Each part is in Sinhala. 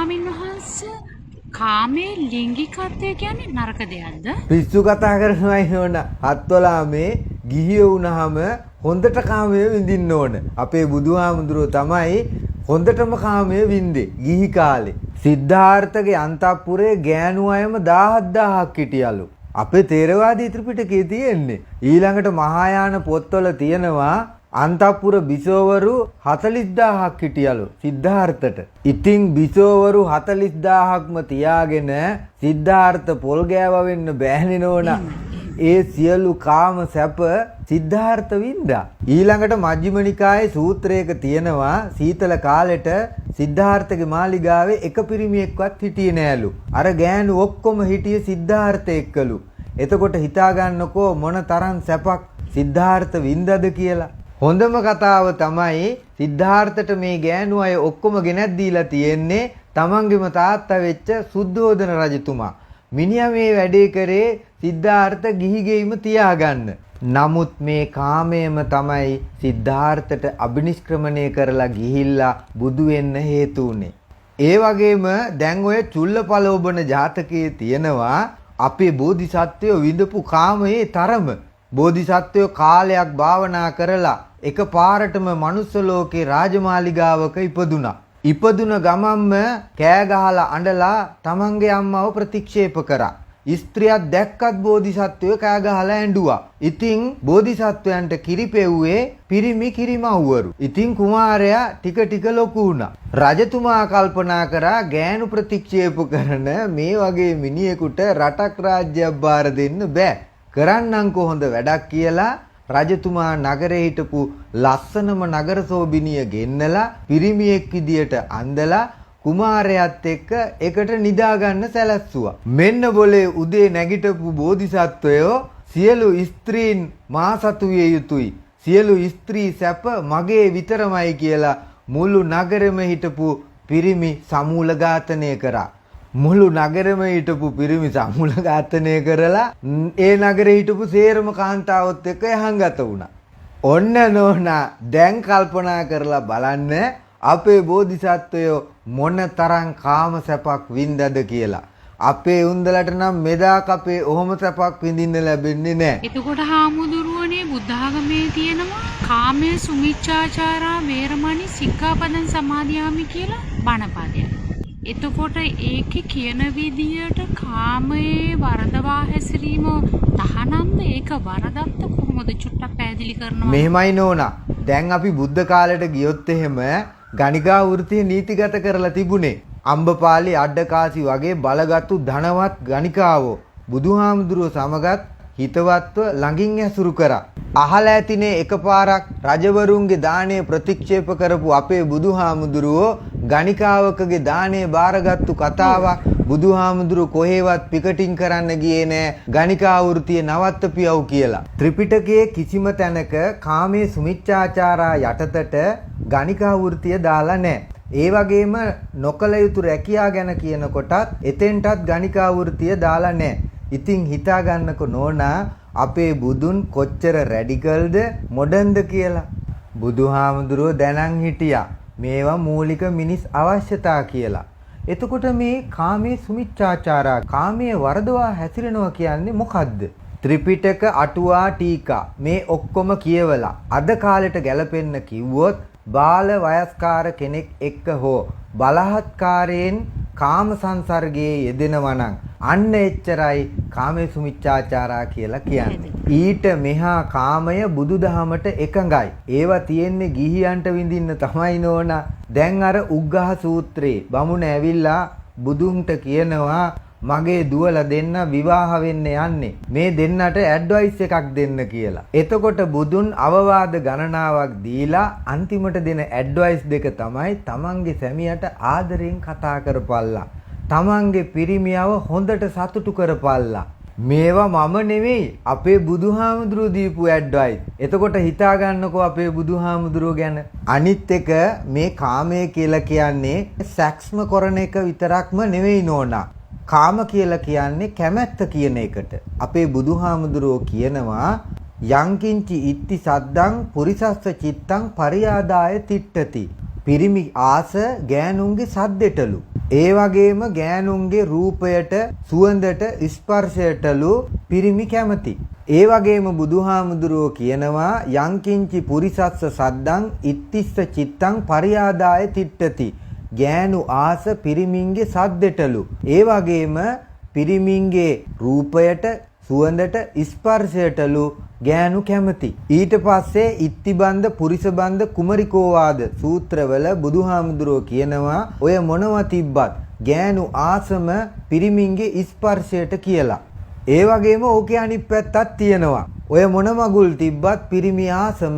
ස්වාමීන් වහන්සේ කාමයේ ලිංගිකත්වය කියන්නේ නරක දෙයක්ද? පිස්සු කතා කරනවයි නෝන. හත්වලාමේ ගිහියෝ වුණාම හොඳට කාමයේ විඳින්න ඕන. අපේ බුදුහාමුදුරුවෝ තමයි හොඳටම කාමයේ විඳේ ගිහි කාලේ. සිද්ධාර්ථගේ අන්තපුරේ ගෑනු අයම 17000ක් හිටියලු. අපේ තේරවාදී ත්‍රිපිටකයේ තියෙන්නේ. ඊළඟට මහායාන පොත්වල තියෙනවා අන්තපුර බිසෝවරු 40000ක් හිටියලු සිද්ධාර්ථට. ඉතින් බිසෝවරු 40000ක්ම තියාගෙන සිද්ධාර්ථ පොල් ගෑව වෙන්න බෑනේ නෝනා. ඒ සියලු කාම සැප සිද්ධාර්ථ වින්දා. ඊළඟට මජ්ක්‍ධිම නිකායේ සූත්‍රයක තියෙනවා සීතල කාලෙට සිද්ධාර්ථගේ මාලිගාවේ එක පිරිමියෙක්වත් හිටියේ නෑලු. අර ගෑනු ඔක්කොම හිටියේ සිද්ධාර්ථ එක්කලු. එතකොට හිතා ගන්නකෝ මොන තරම් සැපක් සිද්ධාර්ථ වින්දද කියලා. හොඳම කතාව තමයි සිද්ධාර්ථට මේ ගෑනු අය ඔක්කොම ගෙනත් දීලා තියෙන්නේ තමන්ගේම තාත්තා වෙච්ච සුද්ධෝදන රජතුමා. මිනිහා මේ වැඩේ කරේ සිද්ධාර්ථ ගිහි ගෙයිම තියාගන්න. නමුත් මේ කාමයම තමයි සිද්ධාර්ථට අබිනිෂ්ක්‍රමණය කරලා ගිහිල්ලා බුදු වෙන්න හේතු වුනේ. ඒ වගේම දැන් ඔය චුල්ලපලෝබන ජාතකයේ තියෙනවා අපේ බෝධිසත්වයෝ විඳපු කාමයේ තරම. බෝධිසත්වයෝ කාලයක් භාවනා කරලා එකපාරටම මනුස්ස ලෝකේ රාජමාලිගාවක ඉපදුනා. ඉපදුන ගමම්ම කෑ ගහලා අඬලා තමන්ගේ අම්මව ප්‍රතික්ෂේප කරා. ස්ත්‍රියක් දැක්කත් බෝධිසත්වයෝ කෑ ගහලා ඇඬුවා. ඉතින් බෝධිසත්වයන්ට කිරිපෙව්වේ පිරිමි කිරිමව්වරු. ඉතින් කුමාරයා ටික ටික ලොකු වුණා. රජතුමා කල්පනා කරා ගෑනු ප්‍රතික්ෂේප කරන මේ වගේ මිනිහෙකුට රටක් රාජ්‍යයක් බාර දෙන්න බෑ. කරන්නම්කෝ හොඳ වැඩක් කියලා රජතුමා නගරේ හිටපු ලස්සනම නගර සෝබිනිය ගෙන්නලා පිරිමියෙක් විදියට අඳලා කුමාරයාත් එක්ක එකට නිදා ගන්න සැලැස්සුවා. මෙන්න બોලේ උදේ නැගිටපු බෝධිසත්වයෝ සියලු ස්ත්‍රීන් මා සතු විය යුතුයි. සියලු ස්ත්‍රී සැප මගේ විතරමයි කියලා මුළු නගරෙම හිටපු පිරිමි සමූල ඝාතනය කරා. මුළු නගරෙම හිටපු පිරිමි සමූල ඝාතනය කරලා ඒ නගරේ හිටපු සේරම කාන්තාවොත් එක්ක යහංගත වුණා. ඔන්න නෝනා දැන් කල්පනා කරලා බලන්න අපේ බෝධිසත්වයෝ මොන තරම් කාම සැපක් වින්දද කියලා. අපේ උන්දලට නම් මෙදාක අපේ ඔහොම සැපක් විඳින්න ලැබෙන්නේ නැහැ. එතකොට හාමුදුරුවනේ බුද්ධ ආගමේ තියෙනවා කාමයේ සුමිච්ඡාචාරා වේරමණී සික්ඛාපදං සමාදියාමි කියලා බණපදයක්. එතකොට ඒකේ කියන විදියට කාමයේ වරදවා හැසිරීම තහනම්ද ඒක වරදක්ද කොහොමද චුට්ටක් පැහැදිලි කරනවා. මෙහෙමයි නෝනා. දැන් අපි බුද්ධ කාලයට ගියොත් එහෙම ගණිකා වෘත්තිය නීතිගත කරලා තිබුණේ. අම්බපාලි අඩකාසි වගේ බලගත්තු ධනවත් ගණිකාවෝ බුදුහාමුදුරුවෝ සමගත් හිතවත්ව ළඟින් ඇසුරු කරා. අහලා ඇතිනේ එකපාරක් රජවරුන්ගේ දාණය ප්‍රතික්ෂේප කරපු අපේ බුදුහාමුදුරුවෝ ගණිකාවකගේ දාණය බාරගත්තු කතාවක්. බුදුහාමුදුරුවෝ කොහෙවත් පිකටින් කරන්න ගියේ නෑ ගණිකා වෘත්තිය නවත්තපියව් කියලා. ත්‍රිපිටකයේ කිසිම තැනක කාමයේ සුමිච්ඡාචාරා යටතට ගණිකා වෘත්තිය දාලා නෑ. ඒ වගේම නොකල යුතු රැකියා ගැන කියනකොටත් එතෙන්ටත් ගණිකා වෘත්තිය දාලා නෑ. ඉතින් හිතා ගන්නකො නෝනා අපේ බුදුන් කොච්චර රැඩිකල්ද මොඩර්න්ද කියලා. බුදුහාමුදුරුවෝ දැනන් හිටියා මේවා මූලික මිනිස් අවශ්‍යතා කියලා. එතකොට මේ කාමයේ සුමිච්ඡාචාරා කාමයේ වරදවා හැසිරෙනවා කියන්නේ මොකද්ද? ත්‍රිපිටක අටුවා ටීකා මේ ඔක්කොම කියවලා අද කාලෙට ගැලපෙන්න කිව්වොත් බාල වයස්කාර කෙනෙක් එක්ක හෝ බලහත්කාරයෙන් කාම සංසර්ගයේ යෙදෙනවා නම් අන්න එච්චරයි කාමයේ සුමිච්ඡාචාරා කියලා කියන්නේ. ඊට මෙහා කාමය බුදුදහමට එකඟයි. ඒවා තියෙන්නේ ගිහියන්ට විඳින්න තමයි නෝනා. දැන් අර උග්ඝහ සූත්‍රේ බමුණ ඇවිල්ලා බුදුන්ට කියනවා මගේ දුවලා දෙන්න විවාහ වෙන්න යන්නේ. මේ දෙන්නට ඇඩ්වයිස් එකක් දෙන්න කියලා. එතකොට බුදුන් අවවාද ගණනාවක් දීලා අන්තිමට දෙන ඇඩ්වයිස් දෙක තමයි තමන්ගේ සැමියාට ආදරෙන් කතා කරපල්ලා. තමන්ගේ පිරිමියව හොඳට සතුටු කරපල්ලා. මේවා මම නෙවෙයි අපේ බුදුහාමුදුරුවෝ දීපු ඇඩ්වයිස්. එතකොට හිතා ගන්නකෝ අපේ බුදුහාමුදුරුවෝ ගැන. අනිත් එක මේ කාමය කියලා කියන්නේ සැක්ස්ම කරන එක විතරක්ම නෙවෙයි නෝනා. කාම කියලා කියන්නේ කැමැත්ත කියන එකට. අපේ බුදුහාමුදුරුවෝ කියනවා යංකින්චි ඉත්ති සද්දං පුරිසස්ස චිත්තං පරියාදාය තිට්ඨති. පිරිමි ආස ගෑනුන්ගේ සද්දෙටලු. ඒ වගේම ගෑනුන්ගේ රූපයට, සුවඳට, ස්පර්ශයටලු පිරිමි කැමති. ඒ වගේම බුදුහාමුදුරුවෝ කියනවා යංකින්චි පුරිසස්ස සද්දං ඉත්තිස්ස චිත්තං පරියාදාය තිට්ඨති. ගෑනු ආස පිරිමින්ගේ සද්දෙටලු. ඒ වගේම පිරිමින්ගේ රූපයට, සුවඳට, ස්පර්ශයටලු ගෑනු කැමති. ඊට පස්සේ ඉත්තිබන්ධ පුරිසබන්ධ කුමරිකෝවාද සූත්‍රවල බුදුහාමුදුරුවෝ කියනවා ඔය මොනවා තිබ්බත් ගෑනු ආසම පිරිමින්ගේ ස්පර්ශයට කියලා. ඒ වගේම ඕකේ අනිත් පැත්තක් තියෙනවා. ඔය මොන මගුල් තිබ්බත් පිරිමි ආසම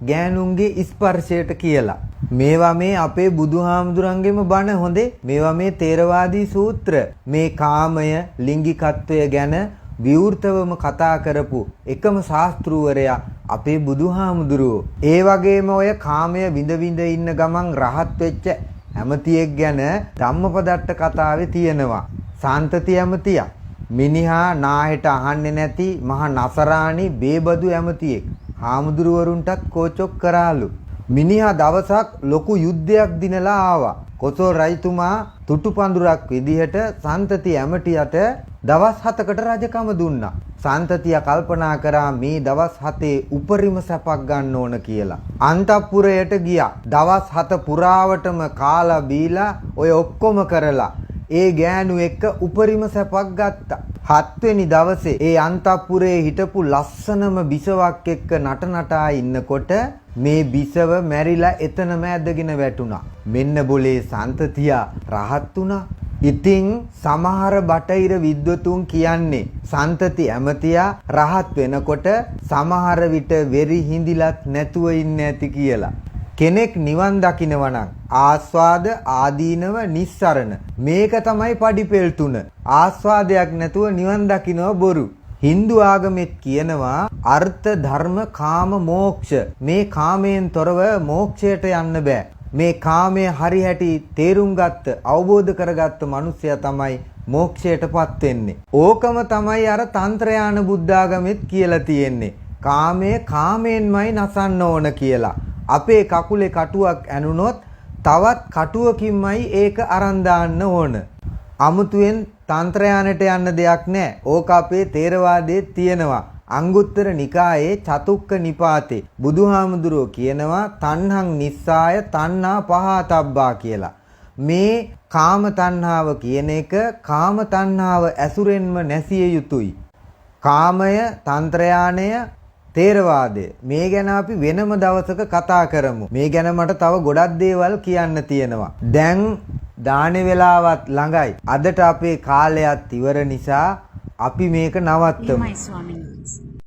ගෑනුන්ගේ ස්පර්ශයට කියලා. මේවා මේ අපේ බුදුහාමුදුරන්ගේම බණ හොඳේ. මේවා මේ තේරවාදී සූත්‍ර. මේ කාමය, ලිංගිකත්වය ගැන විවෘතවම කතා කරපු එකම ශාස්ත්‍රූවරයා අපේ බුදුහාමුදුරුවෝ. ඒ වගේම ඔය කාමය විඳ විඳ ඉන්න ගමන් රහත් වෙච්ච ඇමතියෙක් ගැන ධම්මපදට්ට කතාවේ තියෙනවා. සාන්තති ඇමතිය. මිනිහා නාහෙට අහන්නේ නැති මහා නසරාණි බේබදු ඇමතියෙක්. හාමුදුරුවරුන්ටත් කෝචොක් කරාලු. මිනිහා දවසක් ලොකු යුද්ධයක් දිනලා ආවා. කොසල් රජතුමා තුටු පඳුරක් විදිහට සාන්තති ඇමතියට දවස් 7කට රජකම දුන්නා. සාන්තතිය කල්පනා කරා මේ දවස් 7 උපරිම සැපක් ගන්න ඕන කියලා. අන්තපුරයට ගියා. දවස් 7 පුරාවටම කාලා බීලා ඔය ඔක්කොම කරලා ඒ ගෑනු එක්ක උපරිම සැපක් ගත්තා. 7 වෙනි දවසේ ඒ අන්තපුරේ හිටපු ලස්සනම බිසවක් එක්ක නටනටා ඉන්නකොට මේ බිසව මැරිලා එතනම ඇදගෙන වැටුණා. මෙන්න બોලේ සාන්තතියා රහත් වුණා. ඉතින් සමහර බටහිර විද්වතුන් කියන්නේ සාන්තති ඇමතියා රහත් වෙනකොට සමහර විට වෙරි හිඳිලත් නැතුව ඉන්නේ ඇති කියලා. කෙනෙක් නිවන් දකිනවා නම් ආස්වාද ආදීනව නිස්සරණ මේක තමයි පඩිපෙළ තුන. ආස්වාදයක් නැතුව නිවන් දකින්නව බොරු. Hindu ආගමෙත් කියනවා අර්ථ ධර්ම කාම මෝක්ෂ. මේ කාමයෙන් තොරව මෝක්ෂයට යන්න බෑ. මේ කාමයේ හරි හැටි තේරුම් ගත්ත අවබෝධ කරගත්ත මිනිසයා තමයි මෝක්ෂයටපත් වෙන්නේ. ඕකම තමයි අර තන්ත්‍රයාන බුද්ධාගමෙත් කියලා තියෙන්නේ. කාමයේ කාමයෙන්මයි නසන්න ඕන කියලා. අපේ කකුලේ කටුවක් ඇනුනොත් තවත් කටුවකින්මයි ඒක අරන් දාන්න ඕන. අමුතුවෙන් තන්ත්‍රයානට යන්න දෙයක් නැහැ. ඕක අපේ තේරවාදයේ තියෙනවා. අංගුත්තර නිකායේ චතුක්ක නිපාතේ බුදුහාමුදුරුවෝ කියනවා තණ්හං නිස්සාය තණ්හා පහතබ්බා කියලා. මේ කාම තණ්හාව කියන එක කාම තණ්හාව ඇසුරෙන්ම නැසිය යුතුයි. කාමය, තන්ත්‍රයානය, තේරවාදය මේ ගැන අපි වෙනම දවසක කතා කරමු. මේ ගැන මට තව ගොඩක් දේවල් කියන්න තියෙනවා. දැන් දානේ වෙලාවත් ළඟයි. අදට අපේ කාලයත් ඉවර නිසා අපි මේක නවත්තමු. එහෙමයි ස්වාමීනි.